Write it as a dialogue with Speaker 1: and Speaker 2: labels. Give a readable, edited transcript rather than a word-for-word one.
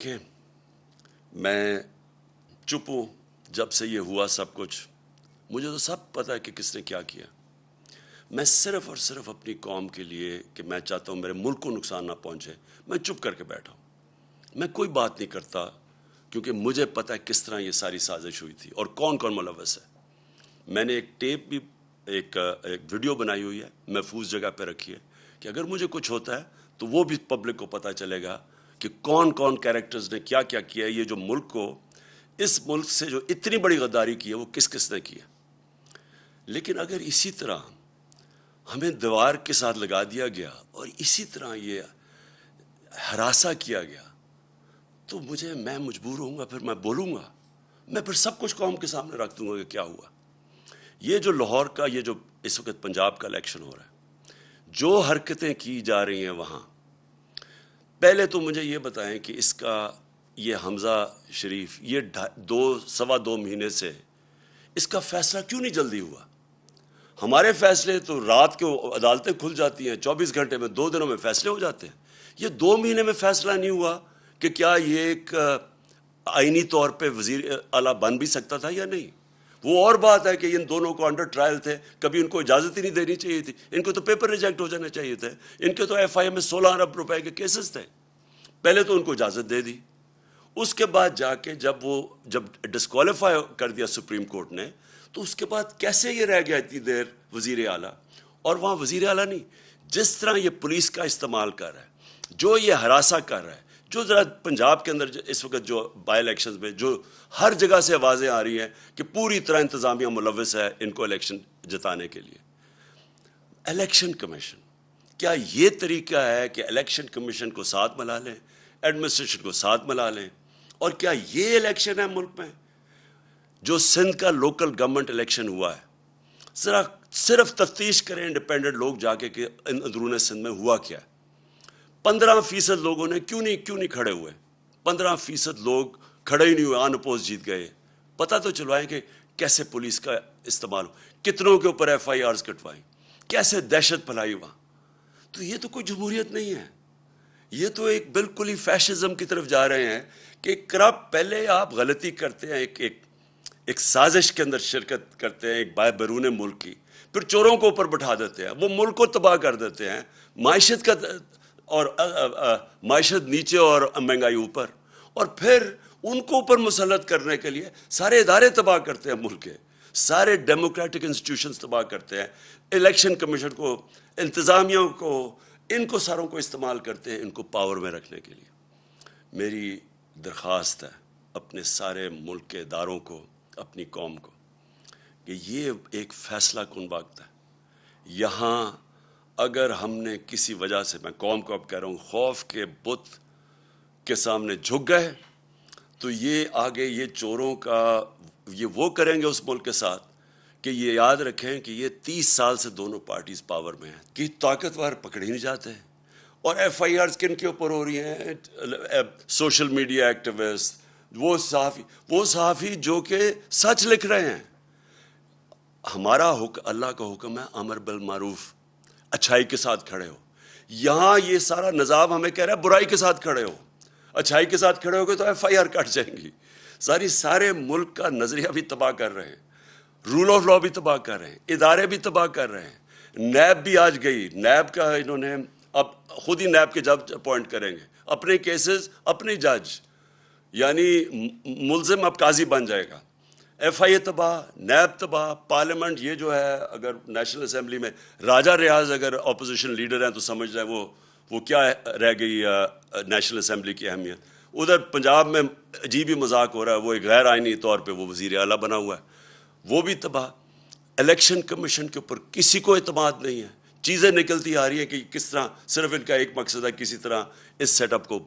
Speaker 1: کہ میں چپ ہوں جب سے یہ ہوا سب کچھ. مجھے تو سب پتہ ہے کہ کس نے کیا کیا. میں صرف اور صرف اپنی قوم کے لیے کہ میں چاہتا ہوں میرے ملک کو نقصان نہ پہنچے, میں چپ کر کے بیٹھا ہوں. میں کوئی بات نہیں کرتا کیونکہ مجھے پتہ ہے کس طرح یہ ساری سازش ہوئی تھی اور کون کون ملوث ہے. میں نے ایک ٹیپ بھی ایک ویڈیو بنائی ہوئی ہے, محفوظ جگہ پہ رکھی ہے کہ اگر مجھے کچھ ہوتا ہے تو وہ بھی پبلک کو پتہ چلے گا کہ کون کون کیریکٹرز نے کیا کیا کیا. یہ جو ملک کو, اس ملک سے جو اتنی بڑی غداری کی ہے وہ کس کس نے کی ہے. لیکن اگر اسی طرح ہمیں دیوار کے ساتھ لگا دیا گیا اور اسی طرح یہ ہراساں کیا گیا تو میں مجبور ہوں گا, پھر میں بولوں گا, میں پھر سب کچھ قوم کے سامنے رکھ دوں گا کہ کیا ہوا. یہ جو لاہور کا, یہ جو اس وقت پنجاب کا الیکشن ہو رہا ہے, جو حرکتیں کی جا رہی ہیں وہاں, پہلے تو مجھے یہ بتائیں کہ اس کا یہ حمزہ شریف یہ 2.25 مہینے سے اس کا فیصلہ کیوں نہیں جلدی ہوا. ہمارے فیصلے تو رات کو عدالتیں کھل جاتی ہیں, 24 گھنٹے میں 2 دنوں میں فیصلے ہو جاتے ہیں. یہ 2 مہینے میں فیصلہ نہیں ہوا کہ کیا یہ ایک آئینی طور پہ وزیر اعلیٰ بن بھی سکتا تھا یا نہیں. وہ اور بات ہے کہ ان دونوں کو انڈر ٹرائل تھے, کبھی ان کو اجازت ہی نہیں دینی چاہیے تھی. ان کو تو پیپر ریجیکٹ ہو جانا چاہیے تھے. ان کے تو ایف آئی اے میں 16 ارب روپے کے کیسز تھے. پہلے تو ان کو اجازت دے دی, اس کے بعد جا کے جب ڈسکوالیفائی کر دیا سپریم کورٹ نے, تو اس کے بعد کیسے یہ رہ گیا اتنی دیر وزیر اعلیٰ. اور وہاں وزیر اعلیٰ نہیں, جس طرح یہ پولیس کا استعمال کر رہا ہے, جو یہ ہراساں کر رہا ہے, جو ذرا پنجاب کے اندر اس وقت جو بائی الیکشنز میں جو ہر جگہ سے آوازیں آ رہی ہیں کہ پوری طرح انتظامیہ ملوث ہے ان کو الیکشن جتانے کے لیے. الیکشن کمیشن, کیا یہ طریقہ ہے کہ الیکشن کمیشن کو ساتھ ملا لیں, ایڈمنسٹریشن کو ساتھ ملا لیں؟ اور کیا یہ الیکشن ہے ملک میں؟ جو سندھ کا لوکل گورنمنٹ الیکشن ہوا ہے, ذرا صرف تفتیش کریں انڈیپینڈنٹ لوگ جا کے کہ اندرون سندھ میں ہوا کیا ہے. 15% لوگوں نے کیوں نہیں کھڑے ہوئے. 15% لوگ کھڑے ہی نہیں ہوئے, آن اپوز جیت گئے. پتہ تو چلوائیں کہ کیسے پولیس کا استعمال, کتنوں کے اوپر ایف آئی آرز کٹوائیں, کیسے دہشت پھیلائی وہاں. تو یہ تو کوئی جمہوریت نہیں ہے, یہ تو ایک بالکل ہی فیشزم کی طرف جا رہے ہیں کہ پہلے آپ غلطی کرتے ہیں, ایک سازش کے اندر شرکت کرتے ہیں ایک بیرون ملک کی, پھر چوروں کو اوپر بٹھا دیتے ہیں, وہ ملک کو تباہ کر دیتے ہیں, معیشت کا اور معیشت نیچے اور مہنگائی اوپر, اور پھر ان کو اوپر مسلط کرنے کے لیے سارے ادارے تباہ کرتے ہیں, ملک کے سارے ڈیموکریٹک انسٹیٹیوشنز تباہ کرتے ہیں, الیکشن کمیشن کو, انتظامیہ کو, ان کو ساروں کو استعمال کرتے ہیں ان کو پاور میں رکھنے کے لیے. میری درخواست ہے اپنے سارے ملک کے اداروں کو, اپنی قوم کو, کہ یہ ایک فیصلہ کن وقت ہے. یہاں اگر ہم نے کسی وجہ سے, میں قوم کو اب کہہ رہا ہوں, خوف کے بت کے سامنے جھک گئے تو یہ آگے یہ چوروں کا یہ وہ کریں گے اس ملک کے ساتھ کہ یہ یاد رکھیں کہ یہ 30 سال سے دونوں پارٹیز پاور میں ہیں, کہ طاقتور پکڑے نہیں جاتے. اور ایف آئی آرز کن کے اوپر ہو رہی ہیں؟ سوشل میڈیا ایکٹیوسٹ, وہ صحافی جو کہ سچ لکھ رہے ہیں. ہمارا اللہ کا حکم ہے امر بالمعروف, اچھائی کے ساتھ کھڑے ہو. یہاں یہ سارا نظام ہمیں کہہ رہا ہے برائی کے ساتھ کھڑے ہو. اچھائی کے ساتھ کھڑے ہو گے تو ایف آئی آر کٹ جائیں گی. سارے ملک کا نظریہ بھی تباہ کر رہے ہیں, رول آف لا بھی تباہ کر رہے ہیں, ادارے بھی تباہ کر رہے ہیں. نیب بھی آج گئی, نیب کا انہوں نے اب خود ہی نیب کے جج اپوائنٹ کریں گے, اپنے کیسز اپنے جج, یعنی ملزم اب قاضی بن جائے گا. ایف آئی اے تباہ, نیب تباہ, پارلیمنٹ یہ جو ہے, اگر نیشنل اسمبلی میں راجہ ریاض اگر اپوزیشن لیڈر ہیں تو سمجھ رہے ہیں وہ کیا رہ گئی نیشنل اسمبلی کی اہمیت. ادھر پنجاب میں عجیب ہی مذاق ہو رہا ہے, وہ ایک غیر آئینی طور پہ وہ وزیر اعلیٰ بنا ہوا ہے, وہ بھی تباہ. الیکشن کمیشن کے اوپر کسی کو اعتماد نہیں ہے. چیزیں نکلتی آ رہی ہیں کہ کس طرح صرف ان کا ایک مقصد ہے کسی طرح اس سیٹ اپ کو اوپر